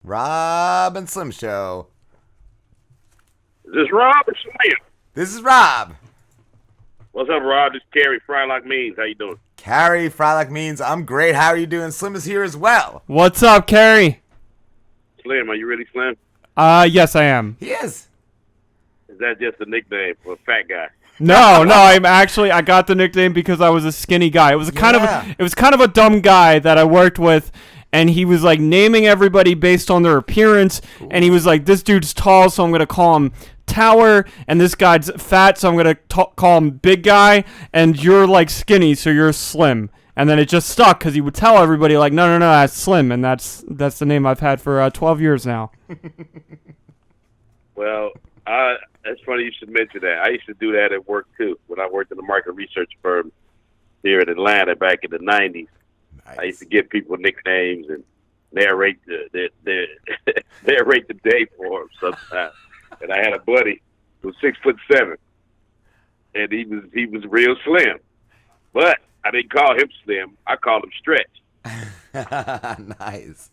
Rob and Slim Show. Is this Rob or Slim? This is Rob. What's up, Rob? This is Carey, Frylock Means. How you doing? Carey, Frylock Means. I'm great. How are you doing? Slim is here as well. What's up, Carey? Slim, are you really Slim? Yes, I am. He is. Is that just a nickname for a fat guy? No, I got the nickname because I was a skinny guy. It was kind of a dumb guy that I worked with, and he was like naming everybody based on their appearance. Ooh. And he was like, this dude's tall, so I'm going to call him Tower, and this guy's fat, so I'm going to call him Big Guy, and you're like skinny, so you're Slim. And then it just stuck because he would tell everybody like, no, that's Slim, and that's the name I've had for 12 years now. Well, that's funny you should mention that. I used to do that at work too when I worked in a market research firm here in Atlanta back in the 90s. Nice. I used to give people nicknames and narrate the day for them sometimes. And I had a buddy who was 6'7", and he was real slim. But I didn't call him Slim. I called him Stretch. Nice.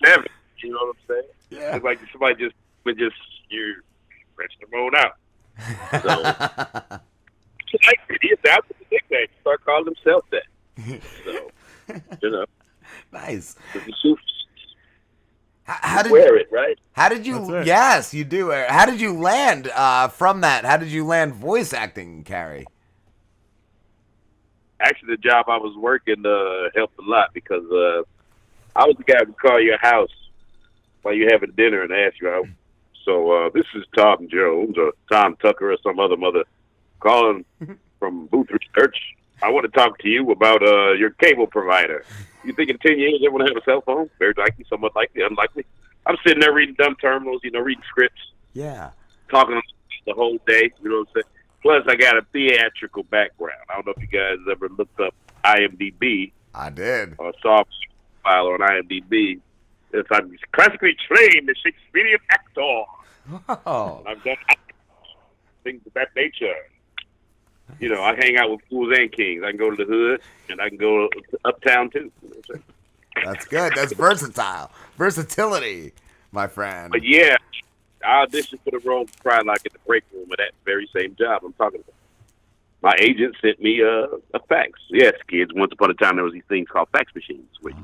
7. You know what I'm saying? Yeah. It's like somebody just you stretch the bone out. So he adopted the nickname. Start calling himself that. So Nice. How did wear it, right? How did you? Yes, you do. How did you land from that? How did you land voice acting, Carey? Actually, the job I was working helped a lot because I was the guy who would call your house while you're having dinner and ask you out. So this is Tom Jones or Tom Tucker or some other mother calling from Booth Research. I want to talk to you about your cable provider. You think in 10 years everyone will have a cell phone? Very likely, somewhat likely, unlikely. I'm sitting there reading dumb terminals, reading scripts. Yeah. Talking the whole day, you know what I'm saying? Plus, I got a theatrical background. I don't know if you guys ever looked up IMDb. I did. Or saw a file on IMDb. If I'm classically trained as Shakespearean actor. Oh. I've done things of that nature. I hang out with fools and kings. I can go to the hood, and I can go uptown, too. That's good. That's versatile. Versatility, my friend. But, yeah, I auditioned for the role of Frylock in the break room of that very same job I'm talking about. My agent sent me a fax. Yes, kids, once upon a time there was these things called fax machines. Where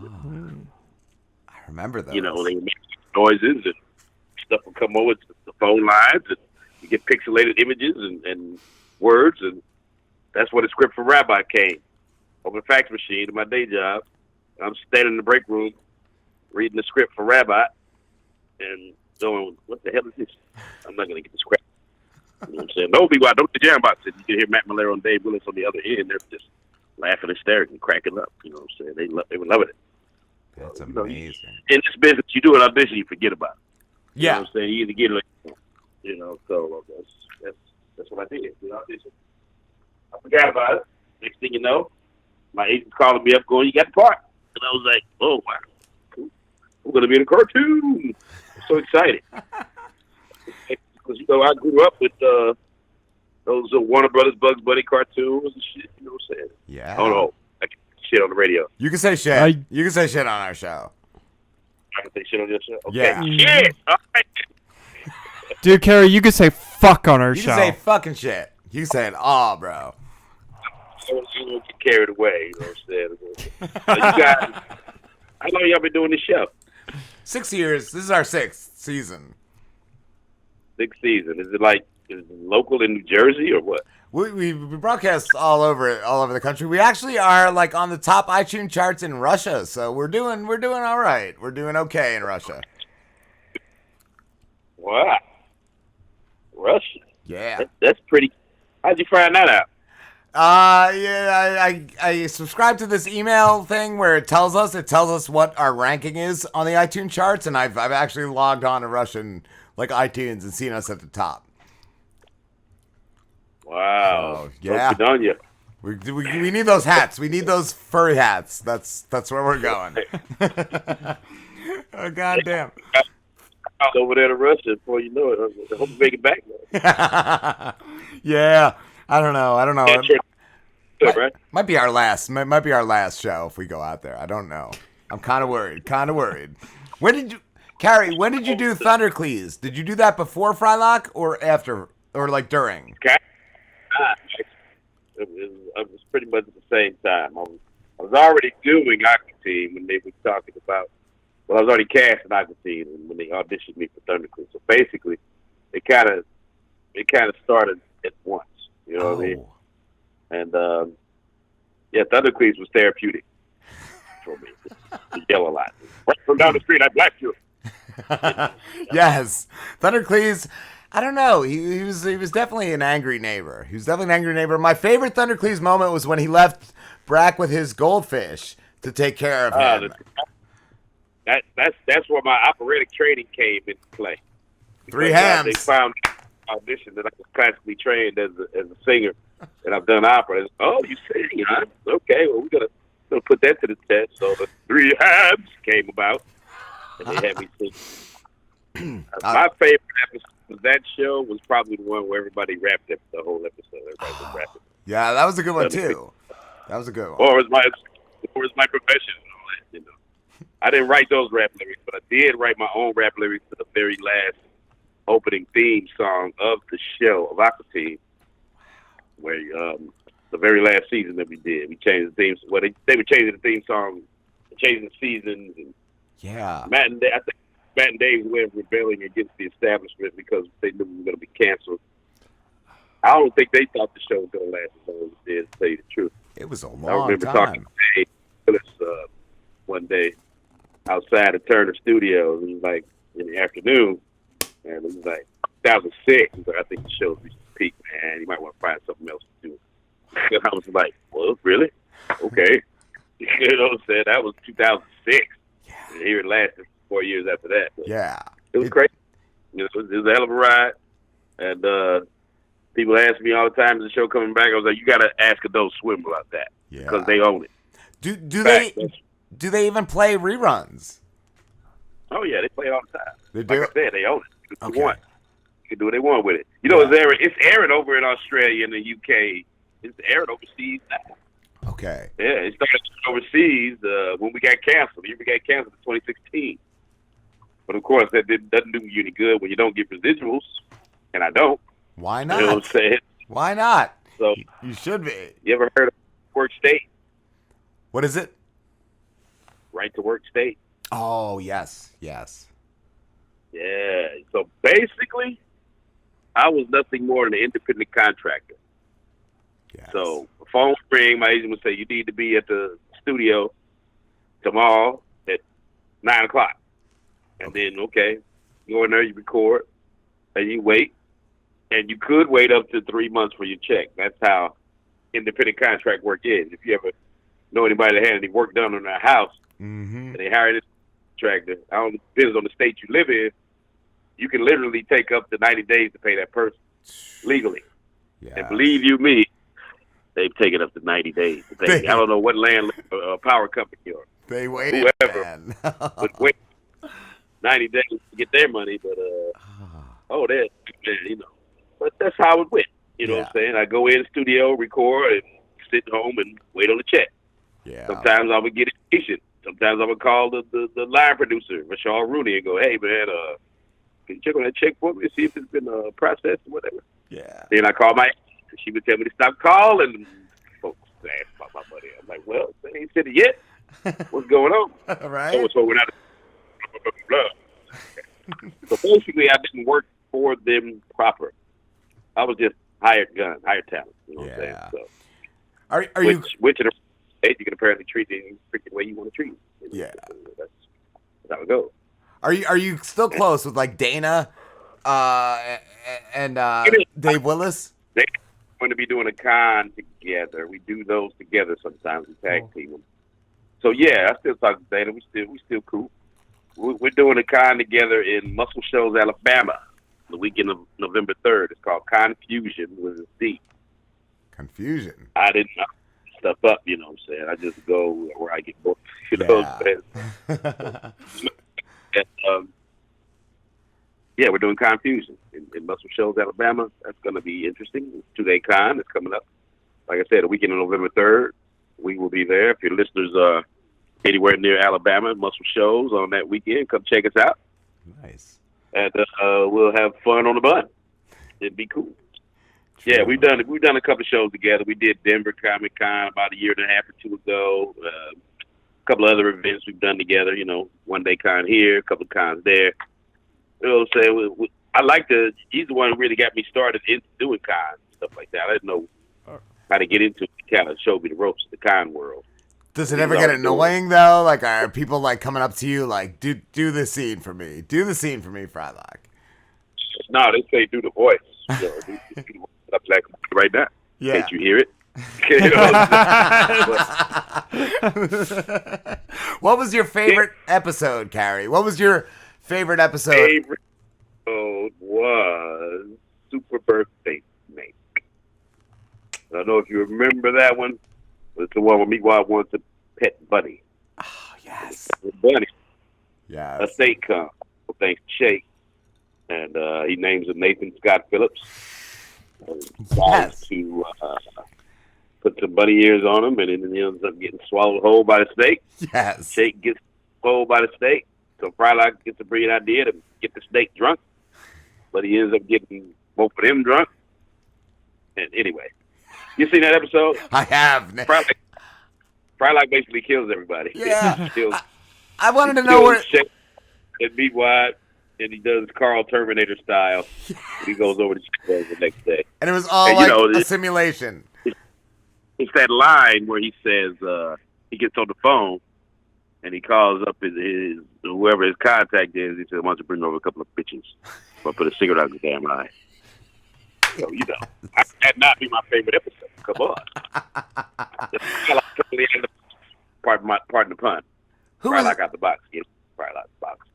I remember those. They would make noises and stuff would come over to the phone lines, and you get pixelated images and words, and that's where the script for Rabbi came. Over the fax machine in my day job. I'm standing in the break room reading the script for Rabbi and going, what the hell is this? I'm not going to get the script. You know what I'm saying? No, people, I don't the jam box. You can hear Matt Malero and Dave Willis on the other end. They're just laughing hysterically, cracking up. You know what I'm saying? They were loving it. That's amazing. In this business, you do an audition, you forget about it. You yeah. know what I'm saying? You either get it, so that's what I did. Audition. I forgot about it. Next thing you know, my agent's calling me up going, you got the part. And I was like, oh, wow. Cool. I'm going to be in a cartoon. I'm so excited. Because, I grew up with those Warner Brothers Bugs Bunny cartoons and shit. You know what I'm saying? Yeah. Oh, no. I can say shit on the radio. You can say shit. You can say shit on our show. I can say shit on your show? Okay. Yeah. Shit! All right. Dude, Carey, you can say fuck on our show. You can say fucking shit. You can say it all, bro. I don't get carried away. You know what I'm saying? You guys, how long y'all been doing this show? 6 years. This is our 6th season. 6th season. Is it local in New Jersey or what? We broadcast all over the country. We actually are on the top iTunes charts in Russia, so we're doing all right. We're doing okay in Russia. Wow. Russia. Yeah. That's pretty. How'd you find that out? I subscribe to this email thing where it tells us what our ranking is on the iTunes charts, and I've actually logged on to Russian iTunes and seen us at the top. Wow. So, yeah. Good on you. We need those hats. We need those furry hats. That's where we're going. Oh, goddamn. Over there to Russia before you know it. I hope you make it back. Yeah. I don't know. Right? Might be our last show if we go out there. I don't know. I'm kind of worried. When did you, Carey, when did you do Thundercleese? Did you do that before Frylock or after, or like during? Okay. It was pretty much at the same time. I was already doing Aqua Teen when they were talking about. Well, I was already cast in Aqua Teen when they auditioned me for Thunderclese. So basically, it kind of started at once. You know what I mean? And Thunderclese was therapeutic for me. To yell a lot. Right from down the street, I blast you. Yes, Thundercleese. I don't know. He was definitely an angry neighbor. He was definitely an angry neighbor. My favorite Thundercleese moment was when he left Brak with his goldfish to take care of him. That's where my operatic training came into play. Three hands. They found audition that I was classically trained as a singer, and I've done opera. Oh, you sing, huh? Okay, well, we're gonna put that to the test. So the three hands came about, and they had me sing. My favorite episode of that show was probably the one where everybody rapped it, the whole episode. Everybody was rapping. Yeah, that was a good one too. That was a good one. Or was my profession. You know, I didn't write those rap lyrics, but I did write my own rap lyrics to the very last opening theme song of the show of Aqua Teen, where the very last season that we did, we changed the theme. Well, they were changing the theme song, changing the seasons, and yeah, I think Matt and Dave were rebelling against the establishment because they knew we were going to be canceled. I don't think they thought the show was going to last as long as it did, to tell you the truth. It was a long time. I remember talking to Dave Willis one day outside of Turner Studios. It was like in the afternoon, and it was like 2006. Like, I think the show's reached its peak, man. You might want to find something else to do. And I was like, well, really? Okay. You know what I'm saying? That was 2006. Yeah. And here it lasted 4 years after that. But yeah. it was crazy. You know, it was a hell of a ride. And people ask me all the time, is the show coming back? I was like, you got to ask Adult Swim about that. Yeah. Because they own it. Do they even play reruns? Oh, yeah, they play it all the time. They do? Like I said, they own it. You can do Okay. what you can do what they want with it. You know, it's airing over in Australia and the UK. It's airing overseas now. Okay. Yeah, it started overseas when we got canceled. We got canceled in 2016. But, of course, that doesn't do you any good when you don't get residuals, and I don't. Why not? You know what I'm saying? Why not? So you should be. You ever heard of Work State? What is it? Right to Work State. Oh, yes. Yes. Yeah. So basically, I was nothing more than an independent contractor. Yes. So the phone would ring, my agent would say, you need to be at the studio tomorrow at 9 o'clock. And then, okay, you go in there, you record, and you wait. And you could wait up to 3 months for your check. That's how independent contract work is. If you ever know anybody that had any work done on their house, and they hire this contractor, I don't know, depends on the state you live in, you can literally take up to 90 days to pay that person legally. Yeah. And believe you me, they've taken up to 90 days to pay me. I don't know what land power company or they waited, whoever man. would wait 90 days to get their money, but you know. But that's how it went. You know what I'm saying? I go in the studio, record, and sit home and wait on the check. Yeah. Sometimes I would get a patient. Sometimes I would call the line producer, Rashad Rooney, and go, hey, man, can you check on that check for me and see if it's been processed or whatever? Yeah. Then I call my agent. She would tell me to stop calling. Folks ask about my money. I'm like, well, they ain't said it yet. What's going on? Right. So we're not. So basically, I didn't work for them proper. I was just hired gun, hired talent. You know what I'm saying? So, are you? Which in a state you can apparently treat it any freaking way you want to treat it. Yeah. That's how it goes. Are you still close with like Dana, and Dave Willis? They're going to be doing a con together. We do those together sometimes. We tag team them. So yeah, I still talk to Dana. We still cool. We're doing a con together in Muscle Shoals, Alabama, the weekend of November 3rd. It's called Confusion with a C. Confusion. I didn't stuff up, you know what I'm saying? I just go where I get booked, you know what I'm saying? And, yeah, we're doing Confusion in Muscle Shoals, Alabama. That's going to be interesting. It's a 2-day con. It's coming up. Like I said, the weekend of November 3rd. We will be there. If your listeners are anywhere near Alabama, Muscle Shoals on that weekend, come check us out. Nice. And we'll have fun on the bun. It'd be cool. True. Yeah, we've done a couple shows together. We did Denver Comic Con about a year and a half or two ago. A couple of other events we've done together. One day con here, a couple of cons there. He's the one who really got me started into doing cons and stuff like that. I didn't know how to get into it. He kind of showed me the ropes of the con world. Does it ever get annoying though? Like, are people like coming up to you like, do the scene for me? Do the scene for me, Frylock. No, they say do the voice. Do the voice like right now. Yeah. Can't you hear it? What was your favorite episode, Carey? What was your favorite episode? Favorite episode was Super Birthday Snake. I don't know if you remember that one. It's the one where Meatwad wants a pet bunny. Oh, yes. Bunny. Yes. A snake comes. Thanks to Shake. And he names him Nathan Scott Phillips. Yes. To put some bunny ears on him, and then he ends up getting swallowed whole by the snake. Yes. Shake gets swallowed by the snake. So Frylock gets a brilliant idea to get the snake drunk. But he ends up getting both of them drunk. And anyway. You seen that episode? I have. Frylock basically kills everybody. Yeah. Kills, I wanted to know where. And beat wide, and he does Carl Terminator style. Yes. He goes over to Chicago the next day. And it was all a simulation. It's that line where he says he gets on the phone and he calls up his whoever his contact is. He says, "Why don't you bring over a couple of bitches? Or put a cigarette out his damn eye." So, that'd not be my favorite episode. Come on. Pardon the pun. Frylock out the box. Yes, Frylock the box.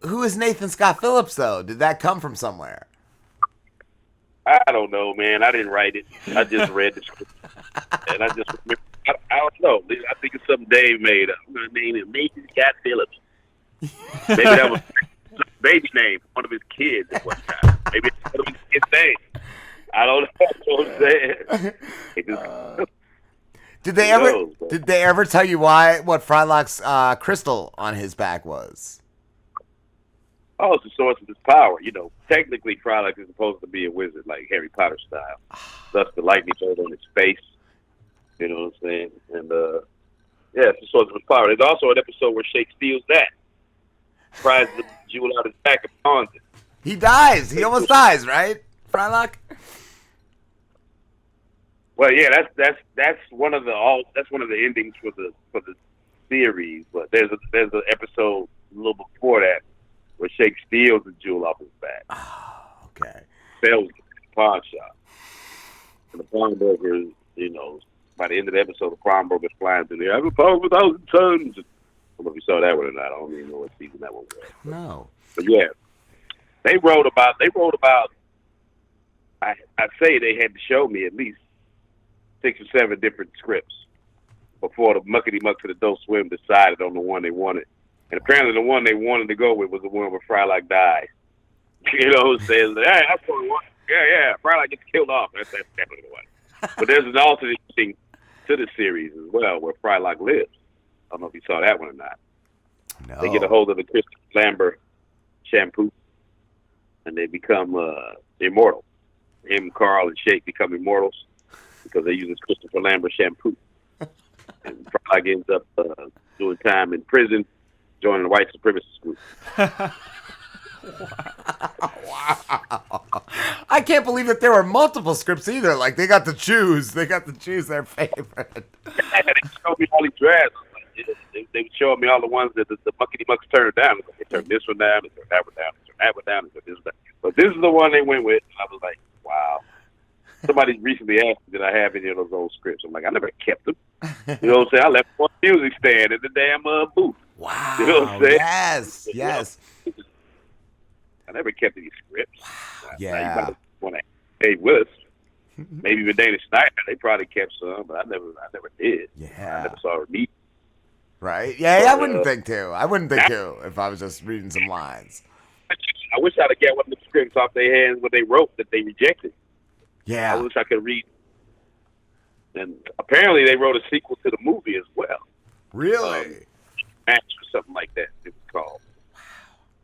Who is Nathan Scott Phillips, though? Did that come from somewhere? I don't know, man. I didn't write it. I just read the script. And I just remember. I don't know. I think it's something Dave made up. I'm going to name him Nathan Scott Phillips. Maybe that was a baby name for one of his kids at one time. Maybe it's one of his kids' name. I don't know what I'm saying. Did they ever tell you what Frylock's crystal on his back was? Oh, it's the source of his power. Technically Frylock is supposed to be a wizard, like Harry Potter style. Thus the lightning bolt on his face. You know what I'm saying? And it's the source of his power. There's also an episode where Shake steals that. Pries the jewel out of his back and pawns it. He dies. He almost dies, right? Frylock? Well, yeah, that's one of the endings for the series. But there's an episode a little before that where Shake steals the jewel off his back. Oh, okay. Sells it at the pawn shop. And the pawnbroker, by the end of the episode, the pawnbroker's flying through there. I have a pawn for 1,000 tons. I don't know if you saw that one or not. I don't even know what season that one was. No. But yeah, they wrote about. I'd say they had to show me at least 6 or 7 different scripts before the muckety mucks of the Adult Swim decided on the one they wanted. And apparently the one they wanted to go with was the one where Frylock dies. Says, hey, that's what we want. Yeah, Frylock gets killed off. That's definitely the one. But there's an alternate thing to the series as well where Frylock lives. I don't know if you saw that one or not. No. They get a hold of the Christopher Lambert shampoo, and they become immortal. Him, Carl, and Shake become immortals because they use this Christopher Lambert shampoo. And Frylock ends up doing time in prison, joining the white supremacist group. Wow. I can't believe that there were multiple scripts either. Like, they got to choose. They got to choose their favorite. Yeah, they showed me all these drafts. They would show me all the ones that the muckety mucks turned down. They turned this one down, they turned that one down, they turned that one down, they turned this one down. But this is the one they went with. And I was like, wow. Somebody recently asked me, did I have any of those old scripts? I'm like, I never kept them. You know what I'm saying? I left one music stand in the damn booth. Wow. You know what I'm saying? Yes. I never kept any scripts. Wow. Now, you Yeah. might want to Dave Willis. Maybe even Dana Snyder. They probably kept some, but I never did. Yeah. I never saw a need. Right? Yeah, I wouldn't think to. I wouldn't think to if I was just reading some lines. I wish I'd have got one of the scripts off their hands when they wrote that they rejected. Yeah. I wish I could read. And apparently they wrote a sequel to the movie as well. Really? Match or something like that, it was called.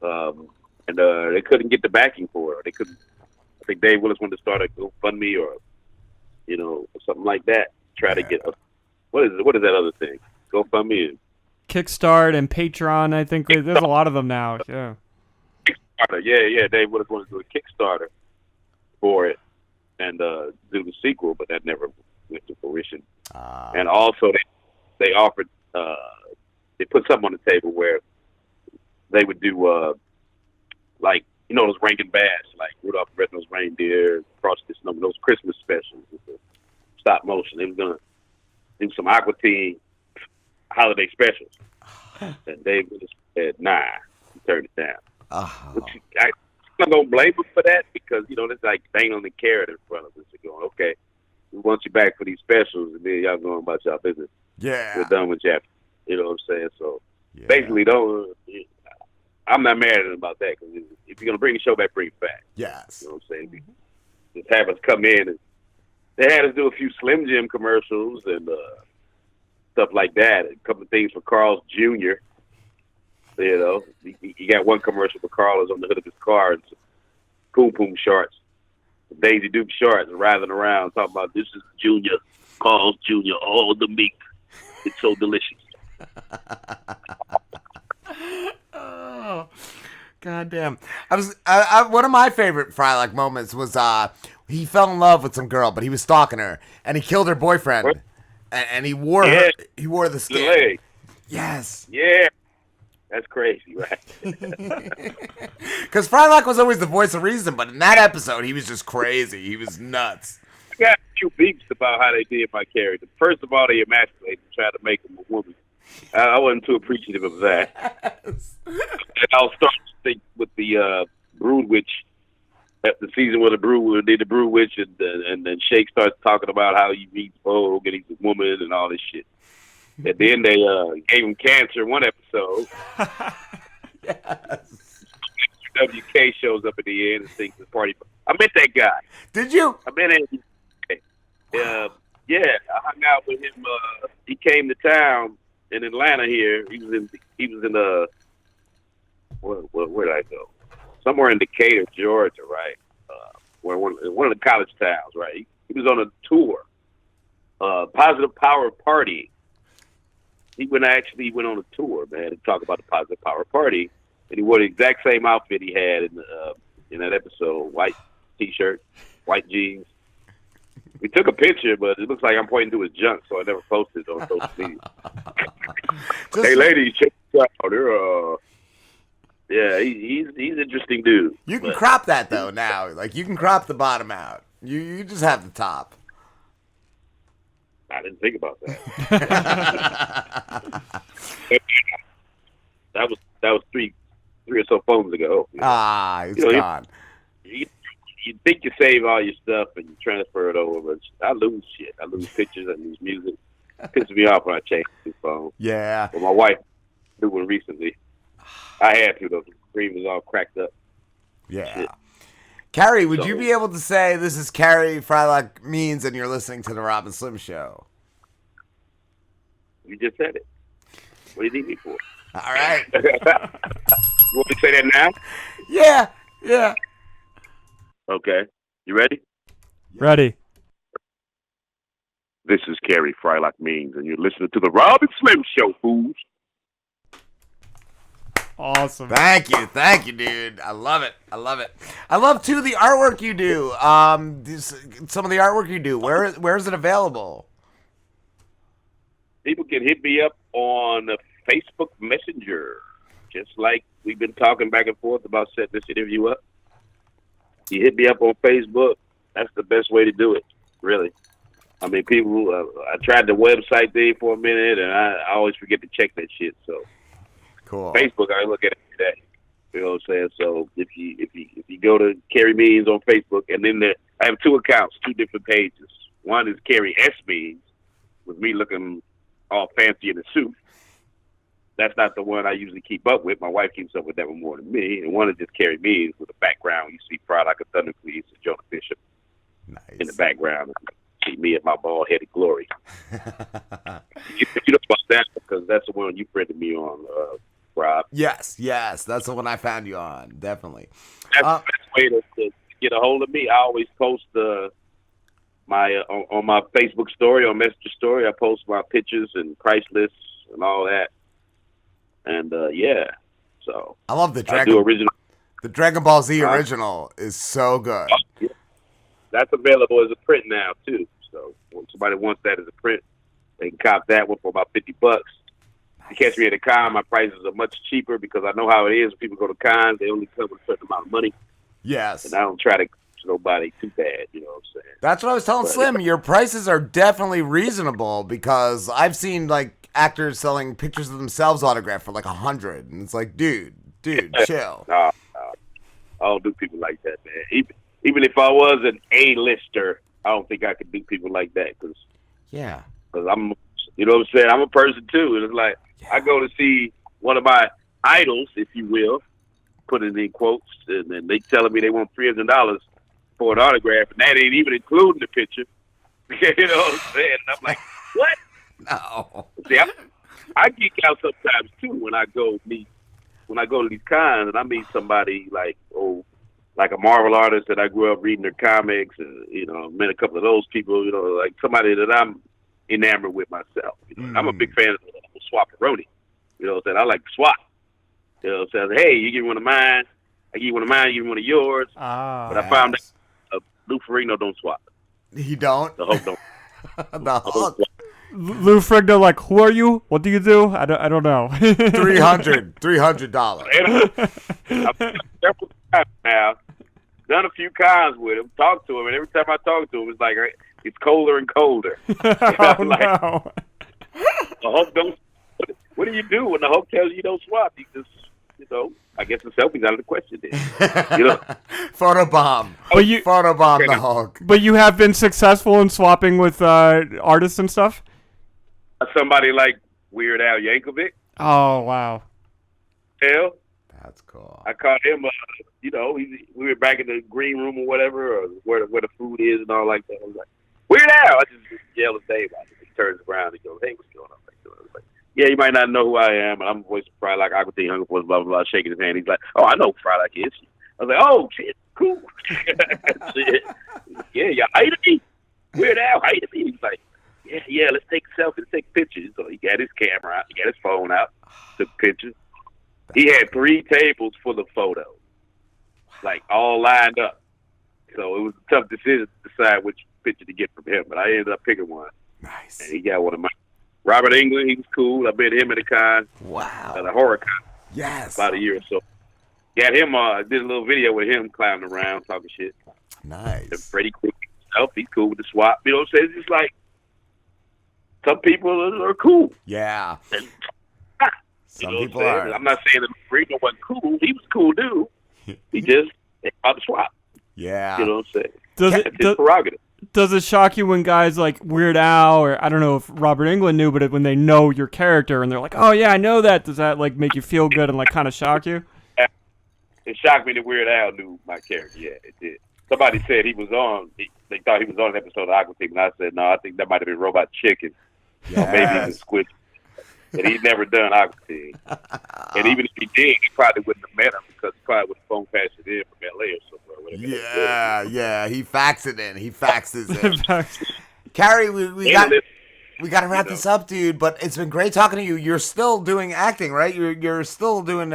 and they couldn't get the backing for it. They couldn't. I think Dave Willis wanted to start a GoFundMe or something like that. Try to get what is that other thing? GoFundMe and Kickstart and Patreon. I think there's a lot of them now. Yeah. Kickstarter. Yeah. Dave Willis wanted to do a Kickstarter for it and do the sequel, but that never went to fruition. And also, they offered. They put something on the table where they would do like those Rankin Bass, like Rudolph the Red-Nosed Reindeer, Frosty the Snowman, those Christmas specials with the stop motion. They were gonna do some Aqua Teen holiday specials, and Dave just said, "Nah," he turned it down. I'm not gonna blame him for that because it's like dangling the carrot in front of us and going, "Okay, we want you back for these specials, and then y'all going about y'all business. Yeah, we're done with you." You know what I'm saying? So basically, I'm not mad at him about that because if you're gonna bring the show back, bring it back. Yes. You know what I'm saying? Just have us come in and they had us do a few Slim Jim commercials and stuff like that. A couple of things for Carl's Jr. He got one commercial for Carl is on the hood of his car and some Poom Poom shorts, Daisy Duke shorts, and riding around talking about this is Junior, Carl's Jr. All the meat. It's so delicious. Oh, goddamn! One of my favorite Frylock moments was he fell in love with some girl, but he was stalking her, and he killed her boyfriend, and he wore the skin. Leg. Yes. Yeah. That's crazy, right? Because Frylock was always the voice of reason, but in that episode, he was just crazy. He was nuts. I got a few beefs about how they did my character. First of all, they emasculated and tried to make him a woman. I wasn't too appreciative of that. Yes. And I'll start to think with the Brood Witch, the season where the Brood Witch, and then Shake starts talking about how he meets Vogue and he's a woman and all this shit. At the end, they gave him cancer in one episode. Yes. WK shows up at the end and sings the party. I met that guy. Did you? I met him. Yeah, I hung out with him. He came to town in Atlanta here. He was in where did I go? Somewhere in Decatur, Georgia, right? Where one of the college towns, right? He was on a tour. Positive Power Party. He went on a tour, man, to talk about the Positive Power Party, and he wore the exact same outfit he had in that episode: white T-shirt, white jeans. We took a picture, but it looks like I'm pointing to his junk, so I never posted it on social media. Hey, ladies, check this out. Yeah, he's an interesting dude. You can crop that though now. Like you can crop the bottom out. You just have the top. I didn't think about that. that was three or so phones ago. It's gone. You think you save all your stuff and you transfer it over, but I lose shit. I lose pictures. I lose music. It pisses me off when I change the phone. Yeah. Well, my wife did one recently. I had to, though. The screen was all cracked up. Yeah. Shit. Carrie, would you be able to say this is Carey Frylock Means and you're listening to the Rob and Slim Show? You just said it. What do you need me for? All right. You want me to say that now? Yeah. Okay. You ready? Ready. This is Carey Frylock Means, and you're listening to the Rob and Slim Show, fools. Awesome. Thank you, dude. I love it. I love too the artwork you do. Some of the artwork you do. Where is it available? People can hit me up on Facebook Messenger, just like we've been talking back and forth about setting this interview up. You hit me up on Facebook. That's the best way to do it, really. I mean, people. I tried the website thing for a minute, and I always forget to check that shit. So. Cool. Facebook, I look at it today. You know what I'm saying? So if you go to Carey Means on Facebook, and then I have two accounts, two different pages. One is Carey S Means, with me looking all fancy in a suit. That's not the one I usually keep up with. My wife keeps up with that one more than me. And one is just Carey Means with a background. You see Frylock and Thunderclese and Jonah Bishop in the background. See me at my bald-headed glory. You know about that because that's the one you printed me on. Rob. Yes, that's the one I found you on, definitely. That's the best way to get a hold of me. I always post my on my Facebook story, on Messenger story. I post my pictures and price lists and all that. And so I love the I do original. The Dragon Ball Z original is so good. Yeah. That's available as a print now too. So when somebody wants that as a print, they can cop that one for about $50. You catch me at a con, my prices are much cheaper because I know how it is. When people go to cons, they only come with a certain amount of money. Yes. And I don't try to nobody too bad, you know what I'm saying? That's what I was telling Slim. Your prices are definitely reasonable because I've seen like actors selling pictures of themselves autographed for like $100, and it's like, dude, chill. No, I don't do people like that, man. Even if I was an A-lister, I don't think I could do people like that because I'm, you know what I'm saying? I'm a person too, and it's like I go to see one of my idols, if you will, put it in quotes, and then they telling me they want $300 for an autograph, and that ain't even including the picture. You know what I'm saying? And I'm like, what? No. See, I geek out sometimes too when I go to these cons and I meet somebody like a Marvel artist that I grew up reading their comics, and met a couple of those people. Like somebody that I'm enamored with myself. I'm a big fan of Swapperoni. You know what I'm saying? I like to swap. You know what I'm saying? Hey, you give me one of mine. I give you one of mine. You give me one of yours. But I found that Lou Ferrigno don't swap. He don't? The Hulk don't. The Hulk. Lou Ferrigno, like, who are you? What do you do? I don't know. $300. I've been several times now. Done a few cons with him. Talked to him, and every time I talk to him, it's like it's colder and colder. Oh, like, no. The Hulk don't. What do you do when the Hulk tells you you don't swap? You just, I guess the selfie's out of the question then. Photobomb. Photobomb the Hulk. But you have been successful in swapping with artists and stuff? Somebody like Weird Al Yankovic. Oh, wow. Hell. That's cool. I caught him, we were back in the green room or whatever, or where the food is and all like that. I was like, Weird Al! I just yell his name out. He turns around and goes, hey, what's going on? I was like, yeah, you might not know who I am, but I'm the voice of Frylock, Aqua Teen Hunger Force, blah, blah, blah, shaking his hand. He's like, oh, I know who Frylock is. I was like, oh, shit, cool. Shit. Yeah, you hated me? Weird Al hated me. He's like, yeah, let's take a selfie, let's take pictures. So he got his camera out, he got his phone out, took pictures. He had 3 tables full of photos, like all lined up. So it was a tough decision to decide which picture to get from him, but I ended up picking one. Nice. And he got one of mine. Robert Englund, he was cool. I met him at a con. Wow. At a horror con. Yes. About a year or so. Got him, did a little video with him clowning around, talking shit. Nice. And Freddie cool himself. He's cool with the swap. You know what I'm saying? It's just like, some people are cool. Yeah. And, some people are. I'm not saying that Freddie wasn't cool. He was a cool dude. He just about to swap. Yeah. You know what I'm saying? That's his prerogative. Does it shock you when guys like Weird Al, or I don't know if Robert Englund knew, but when they know your character and they're like, oh yeah, I know that, does that like make you feel good and like kind of shock you? It shocked me that Weird Al knew my character. Yeah, it did. Somebody said he was on. They thought he was on an episode of Aqua Teen, and I said, no, I think that might have been Robot Chicken. Yes. Or maybe even Squid. And he's never done Aqua Teen. And even if he did, he probably wouldn't have met him because he probably would have phone passed it in from LA or somewhere. Yeah. He faxed it in. He faxes it. Carey, we got to wrap this up, dude. But it's been great talking to you. You're still doing acting, right? You're still doing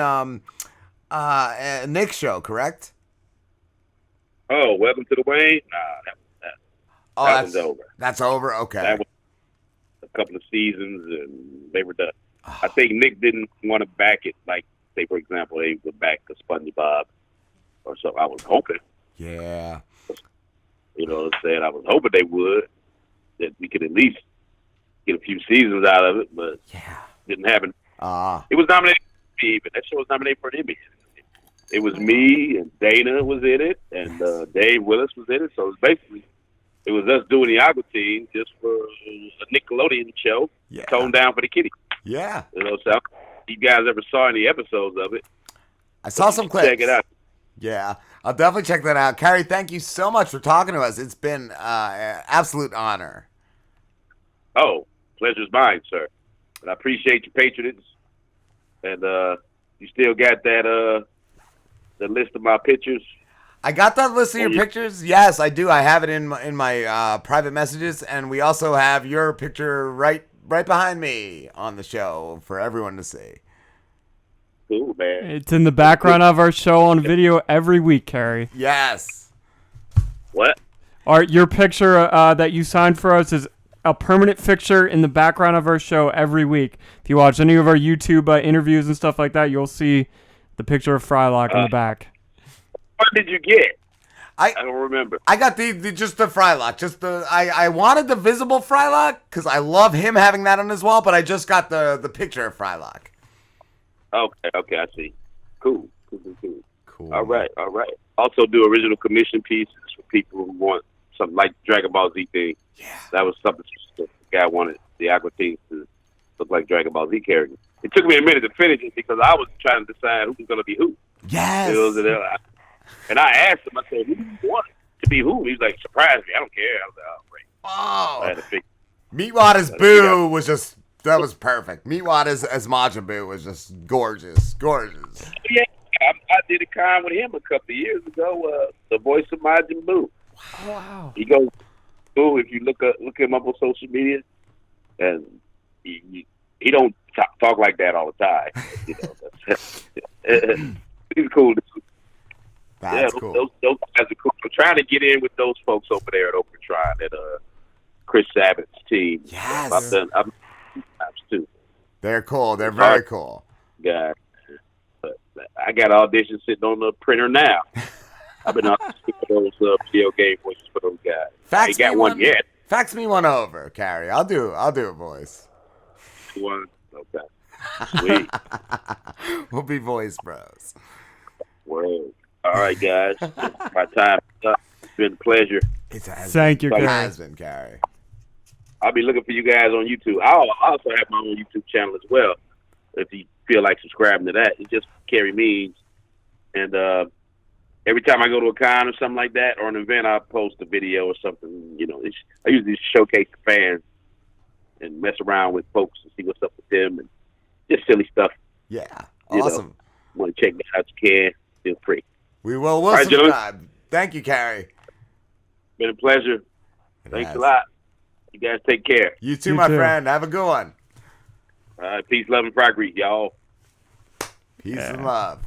Nick's show, correct? Oh, Welcome to the Wayne? Nah, that was over. That's over? Okay. That was a couple of seasons, and they were done. I think Nick didn't want to back it, like, say, for example, they would back the SpongeBob or so. I was hoping. Yeah. You know what I'm saying? I was hoping they would, that we could at least get a few seasons out of it, but didn't happen. It was nominated for an Emmy, but that show was nominated for an Emmy. It was me, and Dana was in it, and Dave Willis was in it, so it was us doing the Aqua Teen just for a Nickelodeon show, toned down for the kiddies. Yeah. You know, so if you guys ever saw any episodes of it, I saw some clips. Check it out. Yeah, I'll definitely check that out. Carey, thank you so much for talking to us. It's been an absolute honor. Oh, pleasure's mine, sir. And I appreciate your patronage. And You still got that the list of my pictures? I got that list of your pictures. Yes, I do. I have it in my private messages, and we also have your picture right behind me on the show for everyone to see. Cool, man. It's in the background of our show on video every week, Carey. Yes. What? Your picture that you signed for us is a permanent fixture in the background of our show every week. If you watch any of our YouTube interviews and stuff like that, you'll see the picture of Frylock in the back. What did you get? I don't remember. I got just the Frylock. Just I wanted the visible Frylock because I love him having that on his wall, but I just got the picture of Frylock. Okay, I see. Cool. All right. Also do original commission pieces for people who want something like Dragon Ball Z thing. Yeah. That was something the guy wanted the Aqua Teen to look like Dragon Ball Z characters. It took me a minute to finish it because I was trying to decide who was going to be who. Yes. And I asked him, I said, who do you want to be who? He was like, surprise me. I don't care. I was like, oh, great. Oh. I had to fix Meatwater's Boo was just, that was perfect. Meatwater as Majin Buu was just gorgeous. Yeah, I did a con with him a couple of years ago, the voice of Majin Buu. Wow. He goes, Boo, if you look him up on social media, and he don't talk like that all the time. He's cool. That's cool. Those guys are cool. I'm trying to get in with those folks over there at Overtron at Chris Sabbath's team. Yes. I've done times too. They're cool. They're very cool. Yeah. But I got auditions sitting on the printer now. I've been auditioning for those video game voices for those guys. I ain't got one yet. Fax me one over, Carey. I'll do a voice. One. Okay. Sweet. We'll be voice bros. Word. All right, guys. My time is up. It's been a pleasure. Thank you, Carey. Carey. It has been, Carey. I'll be looking for you guys on YouTube. I'll also have my own YouTube channel as well. If you feel like subscribing to that, it's just Carey Means. And every time I go to a con or something like that or an event, I'll post a video or something. You know, I usually showcase the fans and mess around with folks and see what's up with them and just silly stuff. Yeah. You Awesome. Want to check me out, you can. Feel free. We will. We'll right, subscribe. Gentlemen. Thank you, Carey. Been a pleasure. Thanks a lot. You guys take care. You too, my friend. Have a good one. All right. Peace, love, and progress, y'all. Peace and love.